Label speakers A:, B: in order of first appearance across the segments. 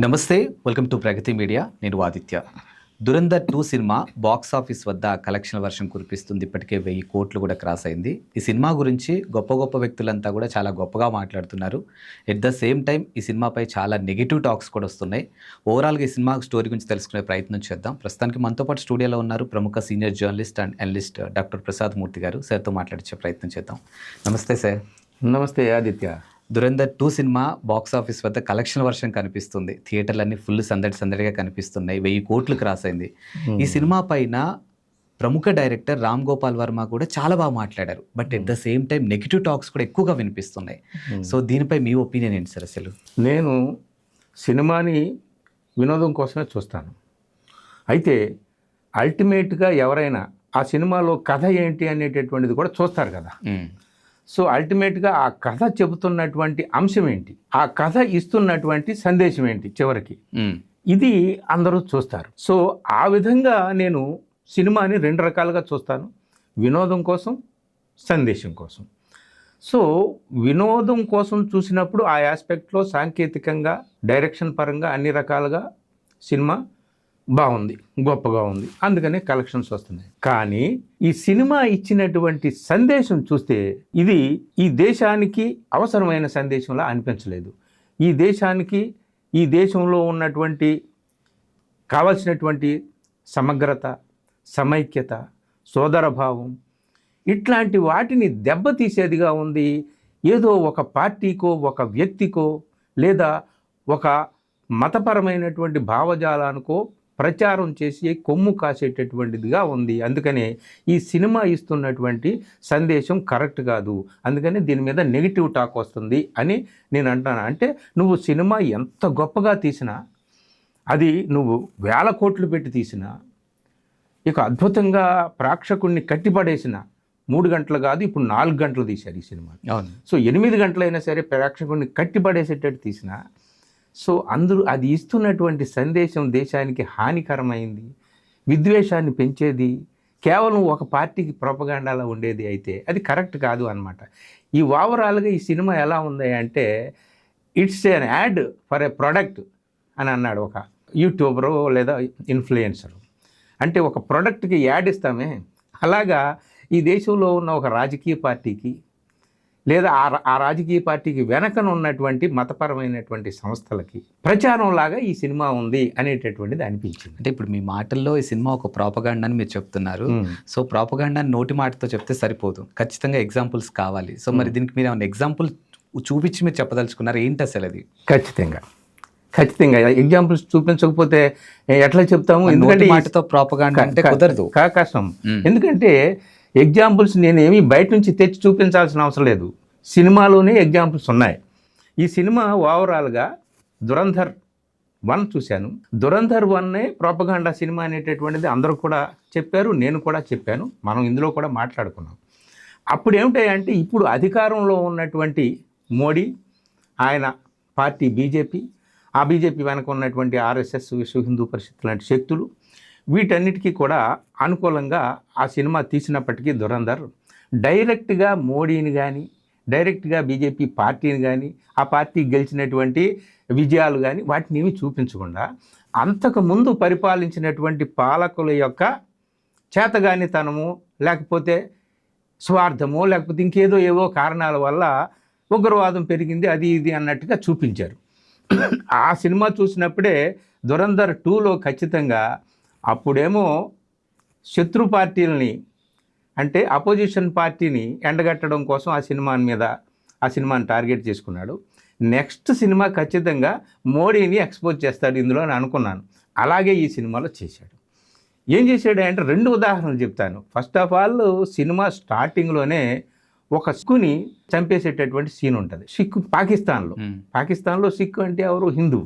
A: నమస్తే, welcome to Pragathi media. నేను Aditya. Dhurandhar 2 cinema box office వద్ద కలెక్షన్ వర్షం కురిపిస్తుంది. ఇప్పటికే 1000 కోట్లు కూడా క్రాస్ అయింది. ఈ సినిమా గురించి గొప్ప గొప్ప వ్యక్తులంతా కూడా చాలా గొప్పగా మాట్లాడుతున్నారు. ఎట్ ద సేమ్ టైం ఈ సినిమాపై చాలా నెగిటివ్ టాక్స్ కూడా వస్తున్నాయి. ఓవరాల్గా ఈ సినిమా స్టోరీ గురించి తెలుసుకునే ప్రయత్నం చేద్దాం. ప్రస్తుతానికి మనతో పాటు స్టూడియోలో ఉన్నారు ప్రముఖ senior journalist and analyst doctor Prasad Murthy garu. సార్తో మాట్లాడించే ప్రయత్నం చేద్దాం. నమస్తే సార్.
B: నమస్తే Aditya.
A: Dhurandhar 2 cinema box office వద్ద కలెక్షన్ వర్షం కనిపిస్తుంది. థియేటర్లన్నీ ఫుల్ సందడిగా కనిపిస్తున్నాయి. 1000 కోట్లు క్రాస్ అయింది. ఈ సినిమా పైన ప్రముఖ డైరెక్టర్ రామ్ గోపాల్ వర్మ కూడా చాలా బాగా మాట్లాడారు. But at the same time negative talks కూడా ఎక్కువగా వినిపిస్తున్నాయి. సో దీనిపై మీ ఒపీనియన్ ఏంటి సార్? అసలు
B: నేను సినిమాని వినోదం కోసమే చూస్తాను. అయితే అల్టిమేట్గా ఎవరైనా ఆ సినిమాలో కథ ఏంటి అనేటటువంటిది కూడా చూస్తారు కదా. సో అల్టిమేట్గా ఆ కథ చెబుతున్నటువంటి అంశం ఏంటి, ఆ కథ ఇస్తున్నటువంటి సందేశం ఏంటి చివరికి, ఇది అందరూ చూస్తారు. సో ఆ విధంగా నేను సినిమాని 2 రకాలుగా చూస్తాను, వినోదం కోసం, సందేశం కోసం. సో వినోదం కోసం చూసినప్పుడు ఆ ఆస్పెక్ట్లో సాంకేతికంగా డైరెక్షన్ పరంగా అన్ని రకాలుగా సినిమా బాగుంది, గొప్పగా ఉంది, అందుకనే కలెక్షన్స్ వస్తున్నాయి. కానీ ఈ సినిమా ఇచ్చినటువంటి సందేశం చూస్తే ఇది ఈ దేశానికి అవసరమైన సందేశంలా అనిపించలేదు. ఈ దేశానికి, ఈ దేశంలో ఉన్నటువంటి కావలసినటువంటి సమగ్రత, సమైక్యత, సోదరభావం ఇట్లాంటి వాటిని దెబ్బతీసేదిగా ఉంది. ఏదో ఒక పార్టీకో, ఒక వ్యక్తికో, లేదా ఒక మతపరమైనటువంటి భావజాలానికో ప్రచారం చేసి కొమ్ము కాసేటటువంటిదిగా ఉంది. అందుకనే ఈ సినిమా ఇస్తున్నటువంటి సందేశం కరెక్ట్ కాదు, అందుకని దీని మీద నెగిటివ్ టాక్ వస్తుంది అని నేను అంటాను. అంటే నువ్వు సినిమా ఎంత గొప్పగా తీసినా, అది నువ్వు 1000 కోట్లు పెట్టి తీసినా, ఇక అద్భుతంగా ప్రేక్షకుడిని కట్టిపడేసిన 3 గంటలు కాదు, ఇప్పుడు 4 గంటలు తీశారు ఈ సినిమా. సో 8 గంటలైనా సరే ప్రేక్షకుడిని కట్టిపడేసేటట్టు తీసిన, సో అందరూ అది ఇస్తున్నటువంటి సందేశం దేశానికి హానికరమైంది, విద్వేషాన్ని పెంచేది, కేవలం ఒక పార్టీకి ప్రొపగాండాలా ఉండేది అయితే అది కరెక్ట్ కాదు అన్నమాట. ఈ ఓవరాల్గా ఈ సినిమా ఎలా ఉంది అంటే it's an add for a product అని అన్నాడు ఒక యూట్యూబరు లేదా ఇన్ఫ్లుయెన్సరు. అంటే ఒక ప్రోడక్ట్కి యాడ్ ఇస్తామే, అలాగా ఈ దేశంలో ఉన్న ఒక రాజకీయ పార్టీకి లేదా ఆ రాజకీయ పార్టీకి వెనకన ఉన్నటువంటి మతపరమైనటువంటి సంస్థలకి ప్రచారం లాగా ఈ సినిమా ఉంది అనేటటువంటిది అనిపించింది.
A: అంటే ఇప్పుడు మీ మాటల్లో ఈ సినిమా ఒక ప్రాపగాండా అని మీరు చెప్తున్నారు. సో ప్రాపగాండాని నోటి మాటతో చెప్తే సరిపోదు, ఖచ్చితంగా ఎగ్జాంపుల్స్ కావాలి. సో మరి దీనికి మీరు ఏమైనా ఎగ్జాంపుల్ చూపించి మీరు చెప్పదలుచుకున్నారు ఏంటి అసలు అది?
B: ఖచ్చితంగా ఎగ్జాంపుల్స్ చూపించకపోతే ఎట్లా చెప్తాము?
A: ఎందుకంటే మాటతో ప్రాపగాండా అంటే కుదరదు,
B: కష్టం. ఎందుకంటే ఎగ్జాంపుల్స్ నేనేమి బయట నుంచి తెచ్చి చూపించాల్సిన అవసరం లేదు, సినిమాలోనే ఎగ్జాంపుల్స్ ఉన్నాయి. ఈ సినిమా ఓవరాల్గా దురంధర్ 1 చూశాను. దురంధర్ 1 ప్రాపగాండా సినిమా అనేటటువంటిది అందరూ కూడా చెప్పారు, నేను కూడా చెప్పాను, మనం ఇందులో కూడా మాట్లాడుకున్నాం. అప్పుడు ఏమిటాయంటే ఇప్పుడు అధికారంలో ఉన్నటువంటి మోడీ, ఆయన పార్టీ బీజేపీ, ఆ బీజేపీ వెనక ఉన్నటువంటి ఆర్ఎస్ఎస్, విశ్వ హిందూ పరిషత్ లాంటి శక్తులు, వీటన్నిటికీ కూడా అనుకూలంగా ఆ సినిమా తీసినప్పటికీ దురంధర్ డైరెక్ట్గా మోడీని కానీ, డైరెక్ట్గా బీజేపీ పార్టీని కానీ, ఆ పార్టీ గెలిచినటువంటి విజయాలు కానీ వాటిని ఏమీ చూపించకుండా అంతకుముందు పరిపాలించినటువంటి పాలకుల యొక్క చేతగానితనము, లేకపోతే స్వార్థమో, లేకపోతే ఇంకేదో ఏవో కారణాల వల్ల ఉగ్రవాదం పెరిగింది, అది ఇది అన్నట్టుగా చూపించారు. ఆ సినిమా చూసినప్పుడే దురంధర్ 2లో ఖచ్చితంగా అప్పుడేమో శత్రు పార్టీలని, అంటే అపోజిషన్ పార్టీని ఎండగట్టడం కోసం ఆ సినిమాని టార్గెట్ చేసుకున్నాడు. నెక్స్ట్ సినిమా ఖచ్చితంగా మోడీని ఎక్స్పోజ్ చేస్తాడు ఇందులో అని అనుకున్నాను. అలాగే ఈ సినిమాలో చేశాడు. ఏం చేశాడు అంటే 2 ఉదాహరణలు చెప్తాను. ఫస్ట్ ఆఫ్ ఆల్ సినిమా స్టార్టింగ్లోనే ఒక సిక్కుని చంపేసేటటువంటి సీన్ ఉంటుంది. సిక్కు పాకిస్తాన్లో సిక్కు అంటే ఎవరు? హిందూ.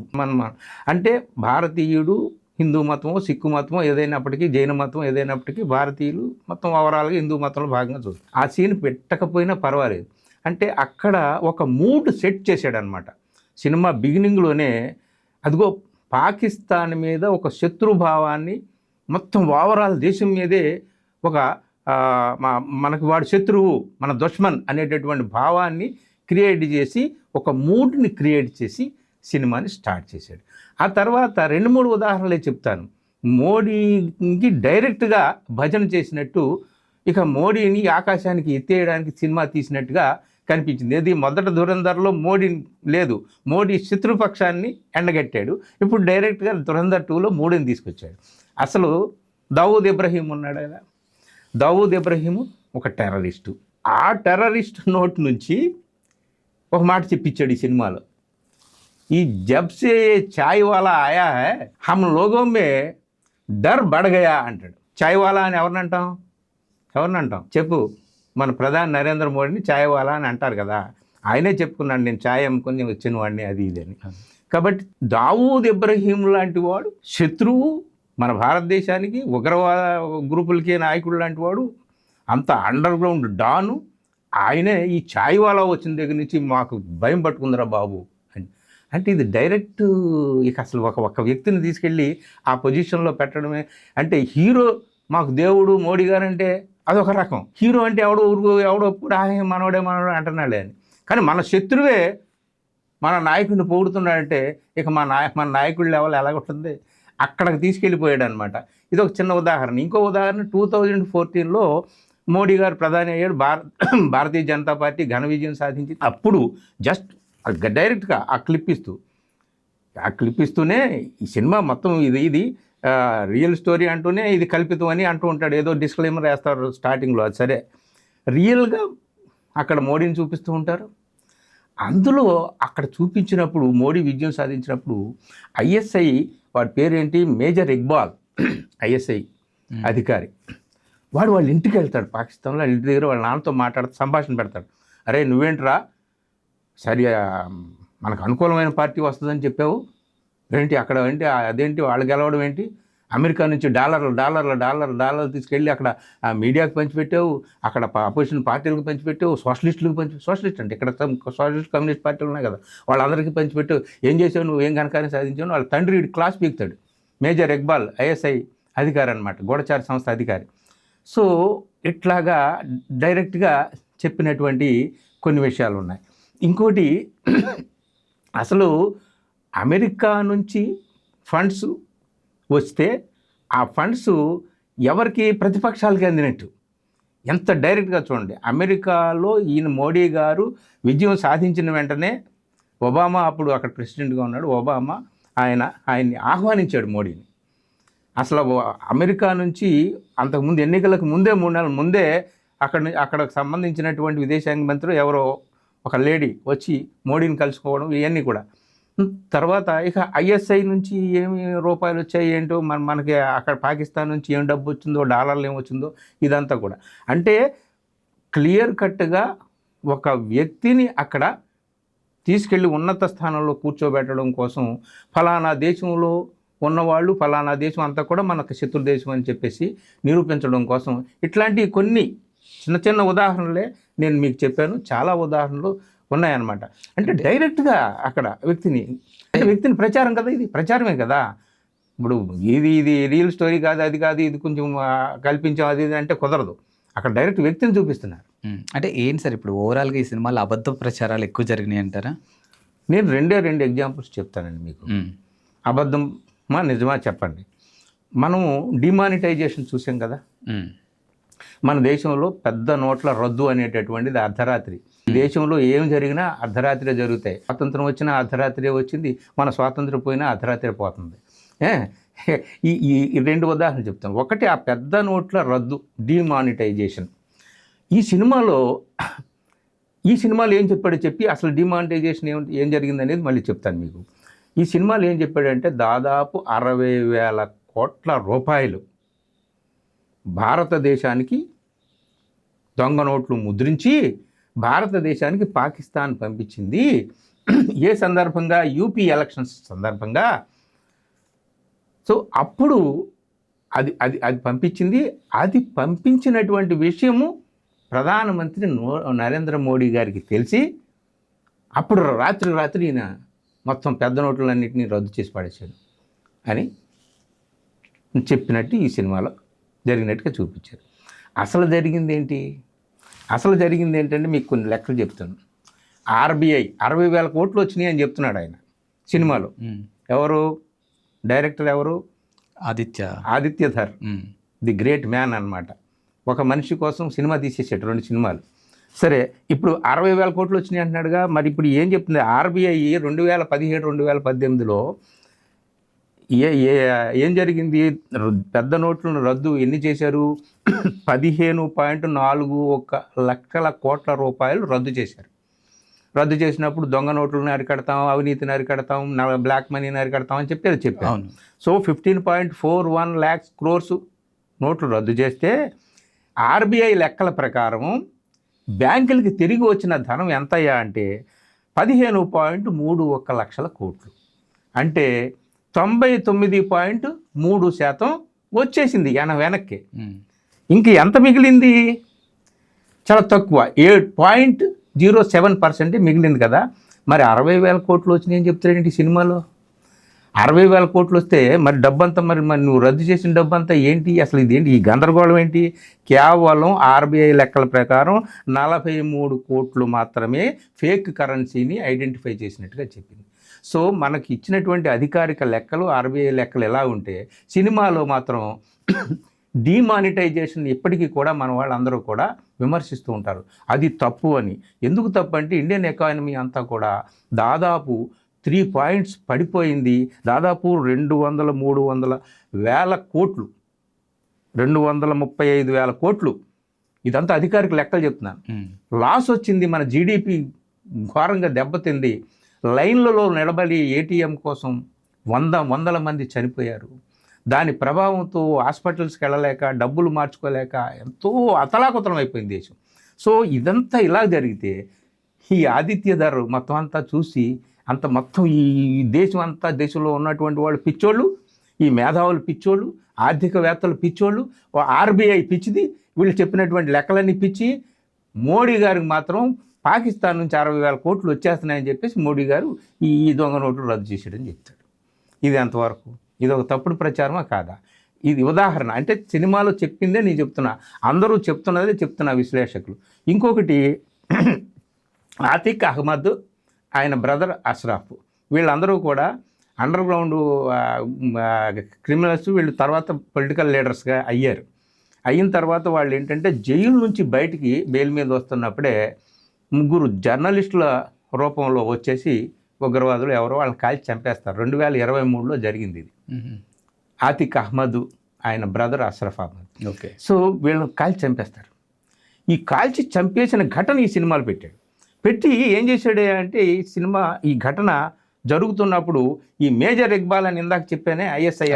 B: అంటే భారతీయుడు, హిందూ మతమో, సిక్కు మతమో ఏదైనప్పటికీ, జైన మతం ఏదైనప్పటికీ భారతీయులు మొత్తం ఓవరాల్గా హిందూ మతంలో భాగంగా చూస్తారు. ఆ సీన్ పెట్టకపోయినా పర్వాలేదు. అంటే అక్కడ ఒక మూడ్ సెట్ చేశాడనమాట సినిమా బిగినింగ్లోనే. అదిగో పాకిస్తాన్ మీద ఒక శత్రుభావాన్ని, మొత్తం ఓవరాల్ దేశం మీదే ఒక మనకు వాడు శత్రువు, మన దుష్మన్ అనేటటువంటి భావాన్ని క్రియేట్ చేసి, ఒక మూడ్ని క్రియేట్ చేసి సినిమాని స్టార్ట్ చేశాడు. ఆ తర్వాత 2-3 ఉదాహరణలే చెప్తాను. మోడీకి డైరెక్ట్గా భజన చేసినట్టు, ఇక మోడీని ఆకాశానికి ఎత్తేయడానికి సినిమా తీసినట్టుగా కనిపించింది. ఇది మొదట ధురంధర్లో మోడీ లేదు, మోడీ శత్రుపక్షాన్ని ఎండగట్టాడు. ఇప్పుడు డైరెక్ట్గా ధురంధర్ 2లో మోడీని తీసుకొచ్చాడు. అసలు దావూద్ ఇబ్రహీం ఉన్నాడు కదా, దావూద్ ఇబ్రహీం ఒక టెర్రరిస్టు. ఆ టెర్రరిస్ట్ నోట్ నుంచి ఒక మాట చెప్పించాడు ఈ సినిమాలో, ఈ జబ్ సే చాయ్ వాలా ఆయా హై హమ్ లోగోं में డర్ బడ్ గయా అంటాడు. చాయ్ వాలా అని ఎవరినంటాం చెప్పు? మన ప్రధాని నరేంద్ర మోడీని చాయ్ వాలా అని అంటారు కదా, ఆయనే చెప్పుకున్నాడు నేను చాయ్ అమ్ముకొని వచ్చిన వాడిని అది ఇది అని. కాబట్టి దావూద్ ఇబ్రహీం లాంటి వాడు శత్రువు, మన భారతదేశానికి ఉగ్రవాద గ్రూపులకి నాయకుడు లాంటి వాడు, అంత అండర్ గ్రౌండ్ డాను. ఆయనే ఈ చాయ్ వాలా వచ్చిన దగ్గర నుంచి మాకు భయం పట్టుకుందిరా బాబు అని. అంటే ఇది డైరెక్ట్ ఇక అసలు ఒక వ్యక్తిని తీసుకెళ్ళి ఆ పొజిషన్లో పెట్టడమే. అంటే హీరో మాకు దేవుడు మోడీ గారు అంటే అదొక రకం, హీరో అంటే ఎవడో ఇప్పుడు మనోడే అంటున్నాడే అని. కానీ మన శత్రువే మన నాయకుడిని పొగుడుతున్నాడంటే ఇక మన నాయకుడి లెవెల్ ఎలాగుంటుంది, అక్కడికి తీసుకెళ్ళిపోయాడు అనమాట. ఇది ఒక చిన్న ఉదాహరణ. ఇంకో ఉదాహరణ 2014లో మోడీ గారు ప్రధాని అయ్యాడు, భారతీయ జనతా పార్టీ ఘన విజయం సాధించింది. అప్పుడు జస్ట్ డైరెక్ట్గా ఆ క్లిప్ ఇస్తూనే ఈ సినిమా మొత్తం ఇది రియల్ స్టోరీ అంటూనే ఇది కల్పితం అని అంటూ ఉంటాడు, ఏదో డిస్క్లైమర్ వేస్తారు స్టార్టింగ్లో. అది సరే, రియల్గా అక్కడ మోడీని చూపిస్తూ ఉంటారు. అందులో అక్కడ చూపించినప్పుడు మోడీ విజయం సాధించినప్పుడు ఐఎస్ఐ వాడి పేరేంటి, మేజర్ ఇక్బాల్ ఐఎస్ఐ అధికారి, వాళ్ళ ఇంటికి వెళ్తాడు పాకిస్తాన్లో. వాళ్ళ ఇంటి దగ్గర వాళ్ళ నాన్నతో మాట్లాడుతూ సంభాషణ పెడతాడు. అరే నువ్వేంట్రా సరి మనకు అనుకూలమైన పార్టీ వస్తుందని చెప్పావు ఏంటి, అక్కడ ఏంటి అదేంటి వాళ్ళు గెలవడం ఏంటి, అమెరికా నుంచి డాలర్లు తీసుకెళ్ళి అక్కడ మీడియాకి పంచిపెట్టావు, అక్కడ అపోజిషన్ పార్టీలకు పంచిపెట్టావు, సోషలిస్ట్ అంటే ఇక్కడ సోషలిస్ట్ కమ్యూనిస్ట్ పార్టీలు ఉన్నాయి కదా వాళ్ళందరికీ పంచిపెట్టావు. ఏం చేసావు నువ్వు, ఏం కనకాన్ని సాధించావు? వాళ్ళ తండ్రి క్లాస్ పీకుతాడు. మేజర్ ఇక్బాల్ ఐఎస్ఐ అధికారి అనమాట, గూఢచారి సంస్థ అధికారి. సో ఇట్లాగా డైరెక్ట్గా చెప్పినటువంటి కొన్ని విషయాలు ఉన్నాయి. ఇంకోటి, అసలు అమెరికా నుంచి ఫండ్స్ వస్తే ఆ ఫండ్స్ ఎవరికి, ప్రతిపక్షాలకి అందినట్టు. ఎంత డైరెక్ట్గా చూడండి. అమెరికాలో ఈయన మోడీ గారు విజయం సాధించిన వెంటనే ఒబామా, అప్పుడు అక్కడ ప్రెసిడెంట్గా ఉన్నాడు ఒబామా, ఆయన్ని ఆహ్వానించాడు మోడీని. అసలు అమెరికా నుంచి అంతకుముందు ఎన్నికలకు ముందే 3 నెలల ముందే అక్కడికి సంబంధించినటువంటి విదేశాంగ మంత్రి ఎవరో ఒక లేడీ వచ్చి మోడీని కలుసుకోవడం ఇవన్నీ కూడా. తర్వాత ఇక ఐఎస్ఐ నుంచి ఏమి రూపాయలు వచ్చాయి ఏంటో, మనకి అక్కడ పాకిస్తాన్ నుంచి ఏం డబ్బు వచ్చిందో, డాలర్లు ఏమొచ్చిందో ఇదంతా కూడా. అంటే క్లియర్ కట్గా ఒక వ్యక్తిని అక్కడ తీసుకెళ్ళి ఉన్నత స్థానంలో కూర్చోబెట్టడం కోసం, ఫలానా దేశంలో ఉన్నవాళ్ళు ఫలానా దేశం అంతా కూడా మనకు శత్రు దేశం అని చెప్పేసి నిరూపించడం కోసం ఇట్లాంటి కొన్ని చిన్న చిన్న ఉదాహరణలే నేను మీకు చెప్పాను. చాలా ఉదాహరణలు ఉన్నాయన్నమాట. అంటే డైరెక్ట్గా అక్కడ వ్యక్తిని ప్రచారం కదా, ఇది ప్రచారమే కదా. ఇప్పుడు ఇది రియల్ స్టోరీ కాదు, అది కాదు, ఇది కొంచెం కల్పించాం అది ఇది అంటే కుదరదు. అక్కడ డైరెక్ట్ వ్యక్తిని చూపిస్తున్నారు.
A: అంటే ఏంటి సార్ ఇప్పుడు ఓవరాల్గా ఈ సినిమాలో అబద్ధ ప్రచారాలు ఎక్కువ జరిగినాయి అంటారా?
B: నేను 2 ఎగ్జాంపుల్స్ చెప్తానండి మీకు. అబద్ధమా నిజమా చెప్పండి. మనము డిమానిటైజేషన్ చూసాం కదా, మన దేశంలో పెద్ద నోట్ల రద్దు అనేటటువంటిది అర్ధరాత్రి. దేశంలో ఏం జరిగినా అర్ధరాత్రే జరుగుతాయి. స్వాతంత్రం వచ్చినా అర్ధరాత్రే వచ్చింది, మన స్వాతంత్రం పోయినా అర్ధరాత్రి పోతుంది. ఈ 2 ఉదాహరణలు చెప్తాను. ఒకటి ఆ పెద్ద నోట్ల రద్దు, డిమానిటైజేషన్. ఈ సినిమాలో ఏం చెప్పాడో చెప్పి అసలు డిమానిటైజేషన్ ఏం జరిగింది అనేది మళ్ళీ చెప్తాను మీకు. ఈ సినిమాలో ఏం చెప్పాడంటే దాదాపు 60,000 కోట్ల రూపాయలు భారతదేశానికి దొంగ నోట్లు ముద్రించి భారతదేశానికి పాకిస్తాన్ పంపించింది. ఏ సందర్భంగా? యూపీ ఎలక్షన్స్ సందర్భంగా. సో అప్పుడు అది పంపించింది. అది పంపించినటువంటి విషయము ప్రధానమంత్రి నరేంద్ర మోడీ గారికి తెలిసి అప్పుడు రాత్రి ఈయన మొత్తం పెద్ద నోట్లన్నింటినీ రద్దు చేసి పడేశాడు అని చెప్పినట్టు ఈ సినిమాలో జరిగినట్టుగా చూపించారు. అసలు జరిగింది ఏంటంటే మీకు కొన్ని లెక్కలు చెప్తాను. ఆర్బీఐ 60,000 కోట్లు వచ్చినాయి అని చెప్తున్నాడు ఆయన సినిమాలో. ఎవరు డైరెక్టర్? ఎవరు? ఆదిత్యధర్, ది గ్రేట్ మ్యాన్ అన్నమాట. ఒక మనిషి కోసం సినిమా తీసేసాడు 2 సినిమాలు. సరే, ఇప్పుడు 60,000 కోట్లు వచ్చినాయి అంటున్నాడుగా. మరి ఇప్పుడు ఏం చెప్తుంది ఆర్బీఐ 2017, 2018లో ఏం జరిగింది? పెద్ద నోట్లను రద్దు ఎన్ని చేశారు? 15.41 లక్షల కోట్ల రూపాయలు రద్దు చేశారు. రద్దు చేసినప్పుడు దొంగ నోట్లను అరికడతాం, అవినీతిని అరికడతాం, బ్లాక్ మనీని అరికడతాం అని చెప్పారు. సో 15.41 lakhs crores నోట్లు రద్దు చేస్తే ఆర్బీఐ లెక్కల ప్రకారం బ్యాంకులకి తిరిగి వచ్చిన ధనం ఎంతయ్యా అంటే 15.31 లక్షల కోట్లు. అంటే 99.3% వచ్చేసింది వెనక్కి. ఇంక ఎంత మిగిలింది? చాలా తక్కువ, 8.07% మిగిలింది కదా. మరి 60,000 కోట్లు వచ్చినాయి అని చెప్తారేంటి సినిమాలో? 60,000 కోట్లు వస్తే మరి డబ్బంతా మరి నువ్వు రద్దు చేసిన డబ్బంతా ఏంటి? అసలు ఇదేంటి ఈ గందరగోళం ఏంటి? కేవలం ఆర్బీఐ లెక్కల ప్రకారం 43 కోట్లు మాత్రమే ఫేక్ కరెన్సీని ఐడెంటిఫై చేసినట్టుగా చెప్పింది. సో మనకి ఇచ్చినటువంటి అధికారిక లెక్కలు ఆర్బీఐ లెక్కలు ఎలా ఉంటే, సినిమాలో మాత్రం డిమానిటైజేషన్ ఇప్పటికీ కూడా మన వాళ్ళందరూ కూడా విమర్శిస్తూ ఉంటారు. అది తప్పు అని. ఎందుకు తప్పు అంటే ఇండియన్ ఎకానమీ అంతా కూడా దాదాపు 3 points పడిపోయింది. దాదాపు 200-300 వేల కోట్లు, 235,000 కోట్లు. ఇదంతా అధికారిక లెక్కలు చెప్తున్నాను. లాస్ వచ్చింది. మన జీడిపి ఘోరంగా దెబ్బతింది. లైన్లలో నిలబడి ఏటీఎం కోసం వందల మంది చనిపోయారు. దాని ప్రభావంతో హాస్పిటల్స్కి వెళ్ళలేక, డబ్బులు మార్చుకోలేక ఎంతో అతలాకుతలం అయిపోయింది దేశం. సో ఇదంతా ఇలా జరిగితే ఈ ఆదిత్యధర్ మొత్తం అంతా చూసి మొత్తం ఈ దేశంలో ఉన్నటువంటి వాళ్ళు పిచ్చోళ్ళు, ఈ మేధావులు పిచ్చోళ్ళు, ఆర్థికవేత్తలు పిచ్చోళ్ళు, ఆర్బీఐ పిచ్చిది, వీళ్ళు చెప్పినటువంటి లెక్కలన్నీ పిచ్చి. మోడీ గారికి మాత్రం పాకిస్తాన్ నుంచి 60,000 కోట్లు వచ్చేస్తున్నాయని చెప్పేసి మోడీ గారు ఈ దొంగ నోట్లు రద్దు చేసాడని చెప్తాడు. ఇది ఎంతవరకు? ఇది ఒక తప్పుడు ప్రచారమా కాదా? ఇది ఉదాహరణ. అంటే సినిమాలో చెప్పిందే నేను చెప్తున్నా, అందరూ చెప్తున్నదే చెప్తున్నా విశ్లేషకులు. ఇంకొకటి ఆతిక్ అహ్మద్, ఆయన బ్రదర్ అష్రఫ్, వీళ్ళందరూ కూడా అండర్ గ్రౌండ్ క్రిమినల్స్. వీళ్ళు తర్వాత పొలిటికల్ లీడర్స్గా అయ్యారు. అయిన తర్వాత వాళ్ళు ఏంటంటే జైలు నుంచి బయటికి బెయిల్ మీద వస్తున్నప్పుడే 3 జర్నలిస్టుల రూపంలో వచ్చేసి ఉగ్రవాదులు ఎవరో వాళ్ళని కాల్చి చంపేస్తారు. 2023లో జరిగింది ఇది. ఆతిక్ అహ్మద్, ఆయన brother Ashraf Ahmed.
A: Okay.
B: So వీళ్ళని కాల్చి చంపేస్తారు. ఈ కాల్చి చంపేసిన ఘటన ఈ సినిమాలు పెట్టి ఏం చేశాడు అంటే, ఈ ఘటన జరుగుతున్నప్పుడు ఈ మేజర్ ఇక్బాల్ అని ఇందాక చెప్పానే ఐఎస్ఐ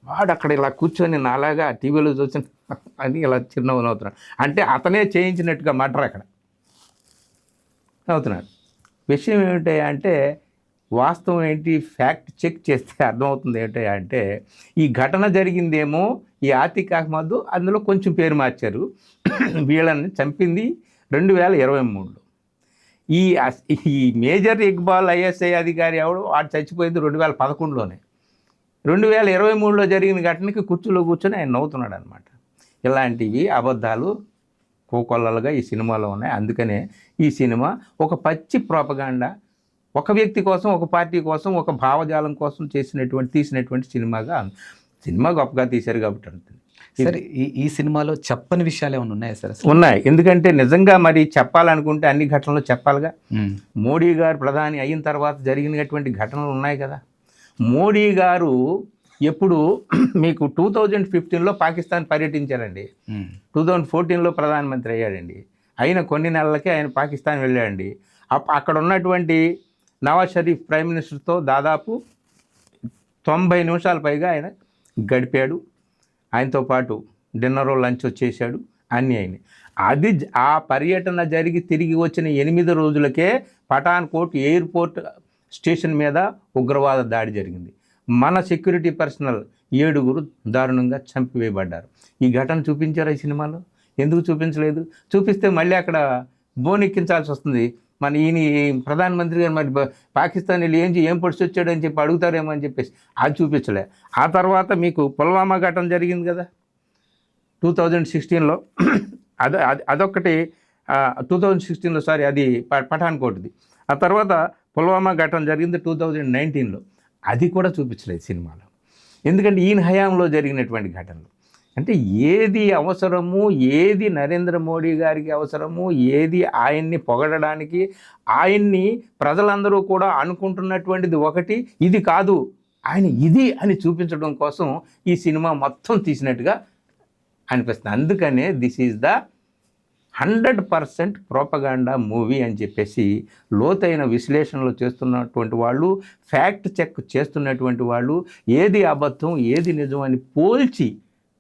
B: వాడు అక్కడ ఇలా కూర్చొని నాలాగా టీవీలో చూసిన అని ఇలా చిరునవ్వులు అవుతున్నాడు. అంటే అతనే చేయించినట్టుగా మర్డర్ అక్కడ అవుతున్నాడు. విషయం ఏమిటి అంటే, వాస్తవం ఏంటి, ఫ్యాక్ట్ చెక్ చేస్తే అర్థమవుతుంది ఏంటి అంటే, ఈ ఘటన జరిగిందేమో ఈ ఆతిక్ అహ్మద్, అందులో కొంచెం పేరు మార్చారు. వీళ్ళని చంపింది 2023లో. ఈ మేజర్ ఇక్బాల్ ఐఎస్ఐ అధికారి ఎవడు, వాడు చచ్చిపోయింది 2011లోనే. 2023లో జరిగిన ఘటనకి కుర్చీలో కూర్చొని ఆయన నవ్వుతున్నాడు అనమాట. ఇలాంటివి అబద్ధాలు కోకొల్లలుగా ఈ సినిమాలో ఉన్నాయి. అందుకనే ఈ సినిమా ఒక పచ్చి ప్రోపగాండా, ఒక వ్యక్తి కోసం, ఒక పార్టీ కోసం, ఒక భావజాలం కోసం తీసినటువంటి సినిమా గొప్పగా తీశారు కాబట్టి అంటుంది.
A: సరే, ఈ సినిమాలో చెప్పని విషయాలు ఏమైనా ఉన్నాయా సార్?
B: ఉన్నాయి. ఎందుకంటే నిజంగా మరి చెప్పాలనుకుంటే అన్ని ఘటనలు చెప్పాలిగా. మోడీ గారు ప్రధాని అయిన తర్వాత జరిగినటువంటి ఘటనలు ఉన్నాయి కదా. మోడీ గారు ఎప్పుడు మీకు 2015లో పాకిస్తాన్ పర్యటించారండి. 2014లో ప్రధానమంత్రి అయ్యాడండి. అయిన కొన్ని నెలలకే ఆయన పాకిస్తాన్ వెళ్ళాడండి. అక్కడ ఉన్నటువంటి నవాజ్ షరీఫ్ ప్రైమ్ మినిస్టర్తో దాదాపు 90 నిమిషాల పైగా ఆయన గడిపాడు. ఆయనతో పాటు డిన్నర్, లంచ్ వచ్చేసాడు, అన్నీ అయినాయి. ఆ పర్యటన జరిగి తిరిగి వచ్చిన 8 రోజులకే పఠాన్కోట్ ఎయిర్పోర్ట్ స్టేషన్ మీద ఉగ్రవాద దాడి జరిగింది. మన సెక్యూరిటీ పర్సనల్ 7 దారుణంగా చంపివేయబడ్డారు. ఈ ఘటన చూపించారు ఈ సినిమాలో? ఎందుకు చూపించలేదు? చూపిస్తే మళ్ళీ అక్కడ బోనెక్కించాల్సి వస్తుంది. మన ఈయన ప్రధానమంత్రి గారు మరి పాకిస్తాన్ వెళ్ళి ఏం పొడిచి వచ్చాడని చెప్పి అడుగుతారేమో అని చెప్పేసి అది చూపించలే. ఆ తర్వాత మీకు పుల్వామా ఘటన జరిగింది కదా 2016లో. అదొక్కటి 2016లో, సారీ, అది పఠాన్కోట్ది. ఆ తర్వాత పుల్వామా ఘటన జరిగింది 2019లో, అది కూడా చూపించలేదు సినిమాలో. ఎందుకంటే ఈయన హయాంలో జరిగినటువంటి ఘటనలు. అంటే ఏది అవసరము, ఏది నరేంద్ర మోడీ గారికి అవసరము, ఏది ఆయన్ని పొగడడానికి, ఆయన్ని ప్రజలందరూ కూడా అనుకుంటున్నటువంటిది ఒకటి, ఇది కాదు ఆయన ఇది అని చూపించడం కోసం ఈ సినిమా మొత్తం తీసినట్టుగా అనిపిస్తుంది. అందుకనే this is the 100% propaganda movie అని చెప్పేసి లోతైన విశ్లేషణలు చేస్తున్నటువంటి వాళ్ళు, ఫ్యాక్ట్ చెక్ చేస్తున్నటువంటి వాళ్ళు, ఏది అబద్ధం ఏది నిజం అని పోల్చి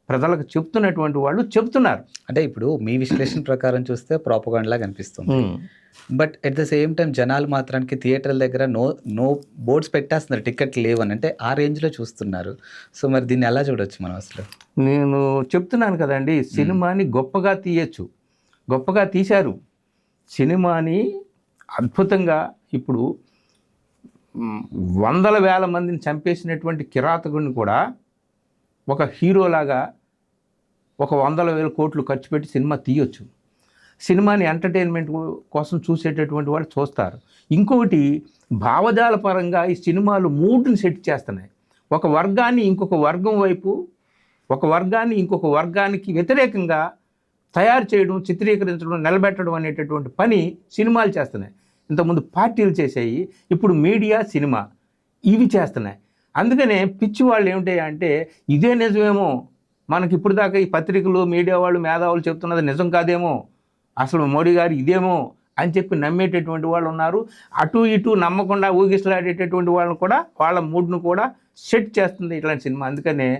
B: ప్రజలకు చెప్తున్నటువంటి వాళ్ళు చెప్తున్నారు.
A: అంటే ఇప్పుడు మీ విశ్లేషణ ప్రకారం చూస్తే ప్రోపగాండ్లా కనిపిస్తుంది. But at the same time జనాలు మాత్రానికి థియేటర్ల దగ్గర నో బోర్డ్స్ పెట్టేస్తున్నారు, టికెట్లు లేవని. అంటే ఆ రేంజ్లో చూస్తున్నారు. సో మరి దీన్ని ఎలా చూడొచ్చు మనం అసలు?
B: నేను చెప్తున్నాను కదండి, సినిమాని గొప్పగా తీయచ్చు, గొప్పగా తీశారు సినిమాని అద్భుతంగా. ఇప్పుడు వందల వేల మందిని చంపేసినటువంటి కిరాతకుడిని కూడా ఒక హీరోలాగా ఒక 100,000 కోట్లు ఖర్చు పెట్టి సినిమా తీయొచ్చు. సినిమాని ఎంటర్టైన్మెంట్ కోసం చూసేటటువంటి వాళ్ళు చూస్తారు. ఇంకొకటి, భావజాల పరంగా ఈ సినిమాలు మూడ్ని సెట్ చేస్తున్నాయి. ఒక వర్గాన్ని ఇంకొక వర్గం వైపు, ఒక వర్గాన్ని ఇంకొక వర్గానికి వ్యతిరేకంగా తయారు చేయడం, చిత్రీకరించడం, నిలబెట్టడం అనేటటువంటి పని సినిమాలు చేస్తున్నాయి. ఇంతకుముందు పార్టీలు చేసాయి, ఇప్పుడు మీడియా, సినిమా ఇవి చేస్తున్నాయి. అందుకనే పిచ్చి వాళ్ళు ఏమిటాయంటే ఇదే నిజమేమో, మనకి ఇప్పుడు దాకా ఈ పత్రికలు, మీడియా వాళ్ళు, మేధావులు చెప్తున్నది నిజం కాదేమో, అసలు మోడీ గారు ఇదేమో అని చెప్పి నమ్మేటటువంటి వాళ్ళు ఉన్నారు. అటు ఇటు నమ్మకుండా ఊగిసలాడేటటువంటి వాళ్ళని కూడా, వాళ్ళ మూడ్ను కూడా సెట్ చేస్తుంది ఇట్లాంటి సినిమా. అందుకనే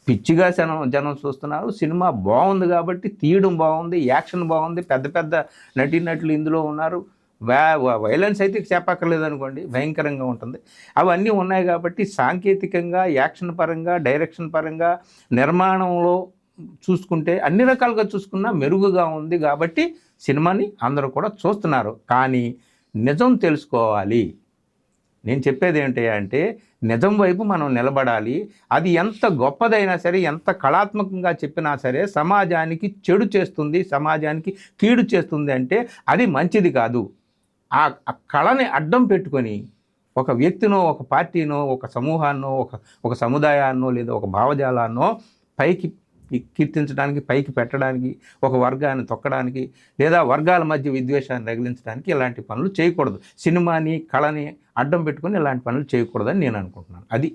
B: పిచ్చిగా జనం చూస్తున్నారు. సినిమా బాగుంది కాబట్టి, తీయడం బాగుంది, యాక్షన్ బాగుంది, పెద్ద పెద్ద నటీనటులు ఇందులో ఉన్నారు. వైలెన్స్ అయితే చెప్పక్కర్లేదు అనుకోండి, భయంకరంగా ఉంటుంది. అవన్నీ ఉన్నాయి కాబట్టి సాంకేతికంగా, యాక్షన్ పరంగా, డైరెక్షన్ పరంగా, నిర్మాణంలో చూసుకుంటే అన్ని రకాలుగా చూసుకున్నా మెరుగుగా ఉంది. కాబట్టి సినిమాని అందరూ కూడా చూస్తున్నారు. కానీ నిజం తెలుసుకోవాలి. నేను చెప్పేది ఏంటి అంటే, నిజం వైపు మనం నిలబడాలి. అది ఎంత గొప్పదైనా సరే, ఎంత కళాత్మకంగా చెప్పినా సరే, సమాజానికి చెడు చేస్తుంది, సమాజానికి కీడు చేస్తుంది అంటే అది మంచిది కాదు. ఆ కళని అడ్డం పెట్టుకొని ఒక వ్యక్తినో, ఒక పార్టీనో, ఒక సమూహాన్నో, ఒక సముదాయాన్నో, లేదా ఒక భావజాలాన్నో పైకి కీర్తించడానికి, పైకి పెట్టడానికి, ఒక వర్గాన్ని తొక్కడానికి, లేదా వర్గాల మధ్య విద్వేషాన్ని రగిలించడానికి ఇలాంటి పనులు చేయకూడదు. సినిమాని, కళని అడ్డం పెట్టుకుని ఇలాంటి పనులు చేయకూడదని నేను అనుకుంటున్నాను. అది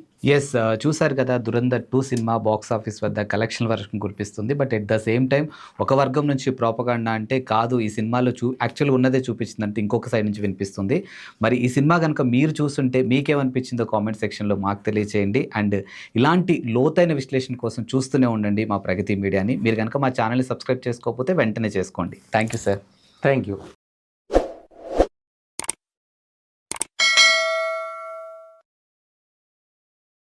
A: చూసారు కదా, దురంధర్ 2 సినిమా బాక్స్ ఆఫీస్ వద్ద కలెక్షన్ వర్షం కురిపిస్తుంది. But at the same time ఒక వర్గం నుంచి ప్రోపగాండా అంటే కాదు, ఈ సినిమాలో యాక్చువల్గా ఉన్నదే చూపించిందంటే ఇంకొక సైడ్ నుంచి వినిపిస్తుంది. మరి ఈ సినిమా కనుక మీరు చూస్తుంటే మీకేమనిపించిందో కామెంట్ సెక్షన్లో మాకు తెలియజేయండి. అండ్ ఇలాంటి లోతైన విశ్లేషణ కోసం చూస్తూనే ఉండండి మా ప్రగతి మీడియాని. మీరు కనుక మా ఛానల్ని సబ్స్క్రైబ్ చేసుకోకపోతే వెంటనే చేసుకోండి. Thank you sir.
B: Thank you.